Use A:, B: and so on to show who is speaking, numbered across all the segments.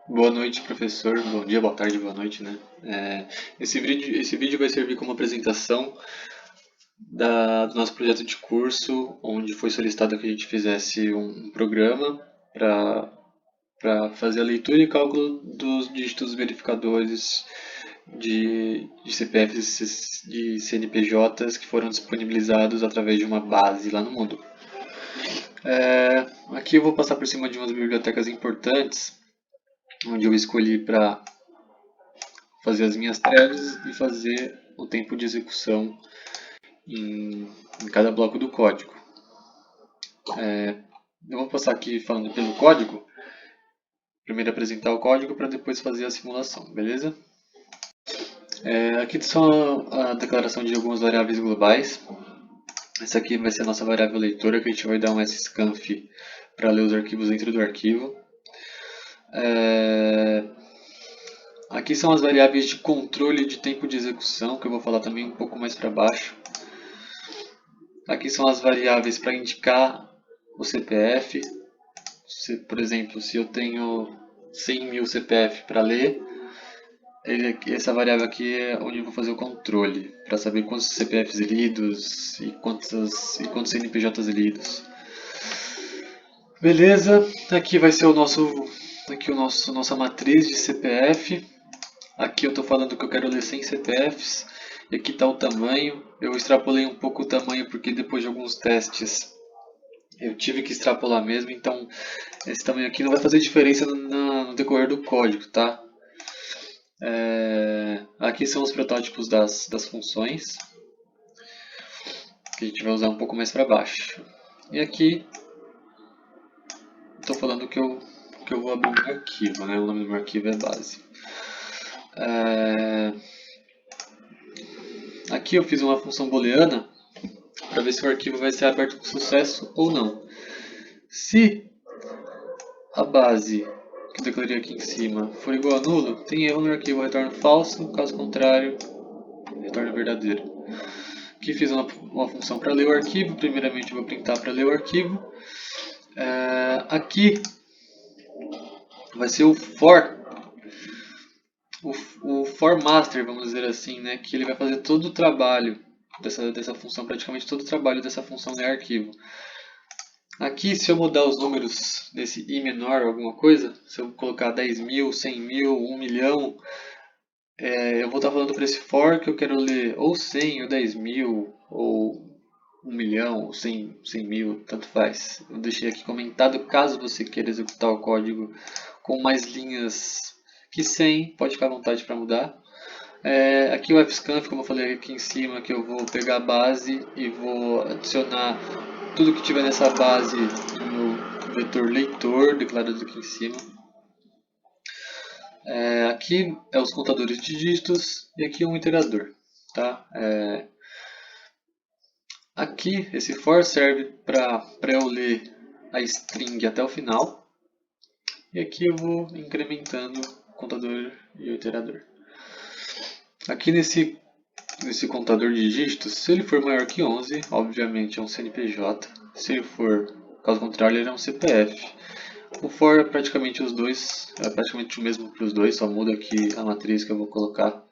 A: Boa noite, professor. Bom dia, boa tarde, boa noite, né? Esse vídeo vai servir como apresentação do nosso projeto de curso, onde foi solicitado que a gente fizesse um programa para fazer a leitura e cálculo dos dígitos verificadores de CPFs de CNPJs que foram disponibilizados através de uma base lá no mundo. Aqui eu vou passar por cima de umas bibliotecas importantes, onde eu escolhi para fazer as minhas threads e fazer o tempo de execução em cada bloco do código. Eu vou passar aqui falando pelo código, primeiro apresentar o código para depois fazer a simulação, beleza? Aqui são a declaração de algumas variáveis globais. Essa aqui vai ser a nossa variável leitora, que a gente vai dar um scanf para ler os arquivos dentro do arquivo. Aqui são as variáveis de controle de tempo de execução, que eu vou falar também um pouco mais para baixo. Aqui são as variáveis para indicar o CPF. Por exemplo, se eu tenho 100.000 CPF para ler, essa variável aqui é onde eu vou fazer o controle, para saber quantos CPFs lidos e quantos CNPJs lidos. Beleza, aqui vai ser nossa matriz de CPF. Aqui eu estou falando que eu quero ler 100 CPFs. E aqui está o tamanho. Eu extrapolei um pouco o tamanho porque depois de alguns testes eu tive que extrapolar mesmo. Então esse tamanho aqui não vai fazer diferença no decorrer do código, tá? Aqui são os protótipos das funções, que a gente vai usar um pouco mais para baixo. E aqui estou falando que eu vou abrir um arquivo, né? O nome do meu arquivo é base. Aqui eu fiz uma função booleana para ver se o arquivo vai ser aberto com sucesso ou não. Se a base que eu declarei aqui em cima for igual a nulo, tem erro no arquivo, retorna falso, caso contrário, retorna verdadeiro. Aqui fiz uma função para ler o arquivo, primeiramente eu vou printar para ler o arquivo. Aqui vai ser o for, o for master, vamos dizer assim, né, que ele vai fazer todo o trabalho dessa função, praticamente todo o trabalho dessa função ler arquivo. Aqui, se eu mudar os números desse i menor, alguma coisa, se eu colocar 10.000, 100.000, 1 milhão, eu vou estar falando para esse for que eu quero ler ou 100, ou 10.000, ou 1 milhão, ou 100.000, tanto faz. Eu deixei aqui comentado, caso você queira executar o código com mais linhas que 100, pode ficar à vontade para mudar. Aqui o fscanf, como eu falei aqui em cima, que eu vou pegar a base e vou adicionar tudo que tiver nessa base no meu vetor leitor, declarado aqui em cima. Aqui é os contadores de dígitos e aqui um iterador. Tá? Aqui esse for serve para eu ler a string até o final. E aqui eu vou incrementando o contador e o iterador. Aqui nesse contador de dígitos, se ele for maior que 11, obviamente é um CNPJ. Se ele for, caso contrário, ele é um CPF. O for é praticamente os dois, é praticamente o mesmo para os dois, só muda aqui a matriz que eu vou colocar.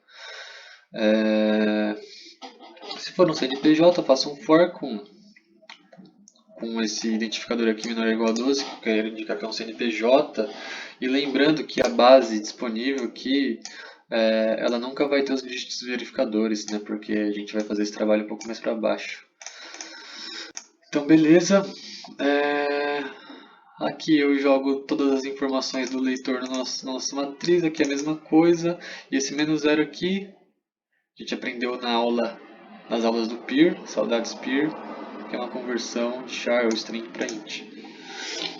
A: Se for um CNPJ, eu faço um for com esse identificador aqui menor ou igual a 12, que quer indicar que é um CNPJ. E lembrando que a base disponível aqui, ela nunca vai ter os dígitos verificadores, né, porque a gente vai fazer esse trabalho um pouco mais para baixo. Então, beleza. Aqui eu jogo todas as informações do leitor na nossa matriz, aqui é a mesma coisa. E esse menos zero aqui, a gente aprendeu nas aulas do peer, saudades peer, que é uma conversão de char ou string para int.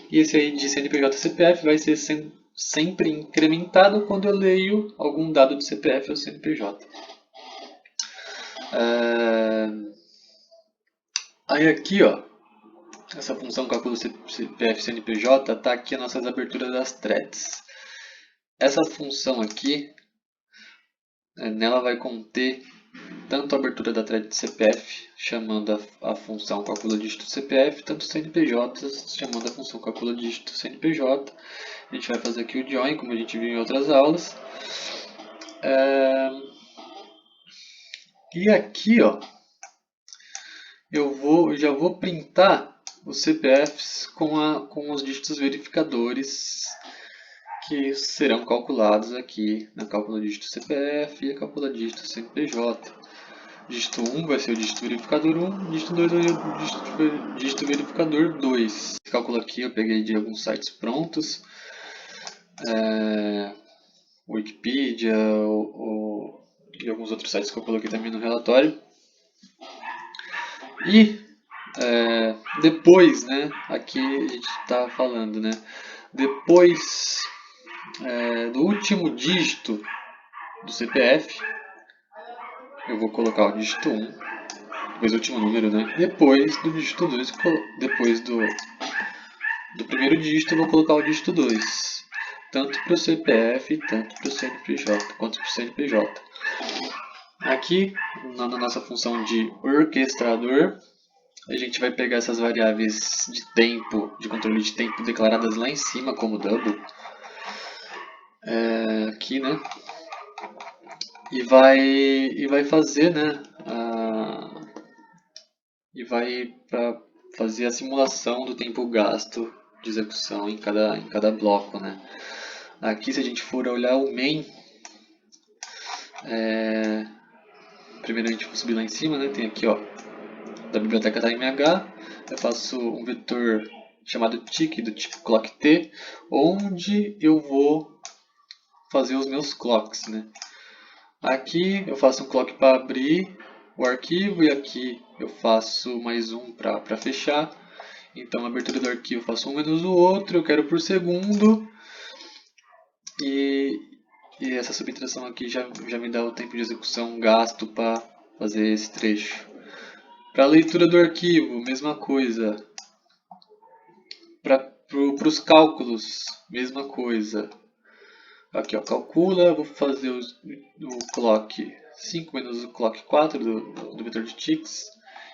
A: E esse aí de CNPJ CPF vai ser sempre incrementado quando eu leio algum dado de CPF ou CNPJ. Aí aqui, ó, essa função cálculo CPF CNPJ está aqui nas nossas aberturas das threads. Essa função aqui, nela vai conter tanto a abertura da thread de CPF, chamando a função calcula dígito CPF, tanto CNPJ, chamando a função calcula dígito CNPJ. A gente vai fazer aqui o join, como a gente viu em outras aulas. E aqui, ó, eu já vou printar os CPFs com os dígitos verificadores que serão calculados aqui na calcula dígito CPF e a calcula dígito CNPJ. Dígito 1 vai ser o dígito verificador 1, dígito 2 vai ser o dígito verificador 2. Esse cálculo aqui eu peguei de alguns sites prontos, Wikipedia e alguns outros sites que eu coloquei também no relatório. E depois, né, aqui a gente está falando, né, depois do último dígito do CPF, eu vou colocar o dígito 1, depois do último número, né, depois do dígito 2, depois do primeiro dígito eu vou colocar o dígito 2, tanto para o CPF, tanto para o CNPJ, quanto para o CNPJ. Aqui, na nossa função de orquestrador, a gente vai pegar essas variáveis de tempo, de controle de tempo declaradas lá em cima como double, aqui, né? E vai fazer, né? E vai fazer a simulação do tempo gasto de execução em cada bloco, né? Aqui, se a gente for olhar o main, primeiro a gente vai subir lá em cima, né? Tem aqui, ó, da biblioteca TimeH, eu faço um vetor chamado tick do tipo clock t, onde eu vou fazer os meus clocks, né? Aqui eu faço um clock para abrir o arquivo e aqui eu faço mais um para fechar. Então a abertura do arquivo eu faço um menos o outro, eu quero por segundo. E essa subtração aqui já me dá o tempo de execução gasto para fazer esse trecho. Para a leitura do arquivo, mesma coisa. Para os cálculos, mesma coisa. Aqui, ó, calcula, vou fazer o clock 5 menos o clock 4 do vetor de ticks.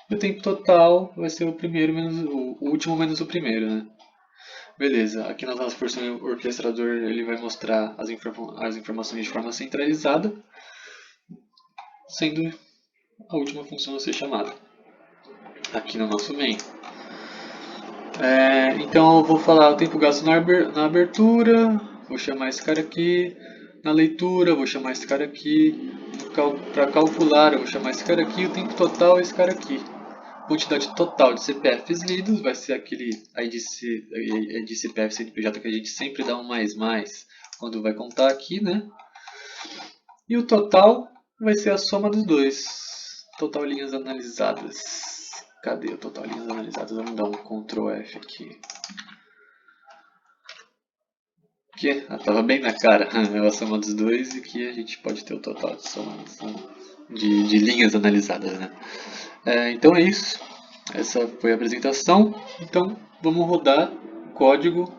A: E o tempo total vai ser o primeiro menos o último menos o primeiro, né? Beleza, aqui na nossa versão o orquestrador ele vai mostrar as informações de forma centralizada, sendo a última função a ser chamada aqui no nosso main. Então eu vou falar o tempo gasto na abertura, vou chamar esse cara aqui, na leitura vou chamar esse cara aqui, para calcular eu vou chamar esse cara aqui, o tempo total é esse cara aqui. Quantidade total de CPFs lidos vai ser aquele ID CPF CNPJ que a gente sempre dá um mais quando vai contar aqui, né? E o total vai ser a soma dos dois. Total linhas analisadas. Cadê o total linhas analisadas? Vamos dar um Ctrl F aqui. Que estava bem na cara a soma dos dois e que a gente pode ter o total de soma de linhas analisadas, né? Então é isso. Essa foi a apresentação. Então vamos rodar o código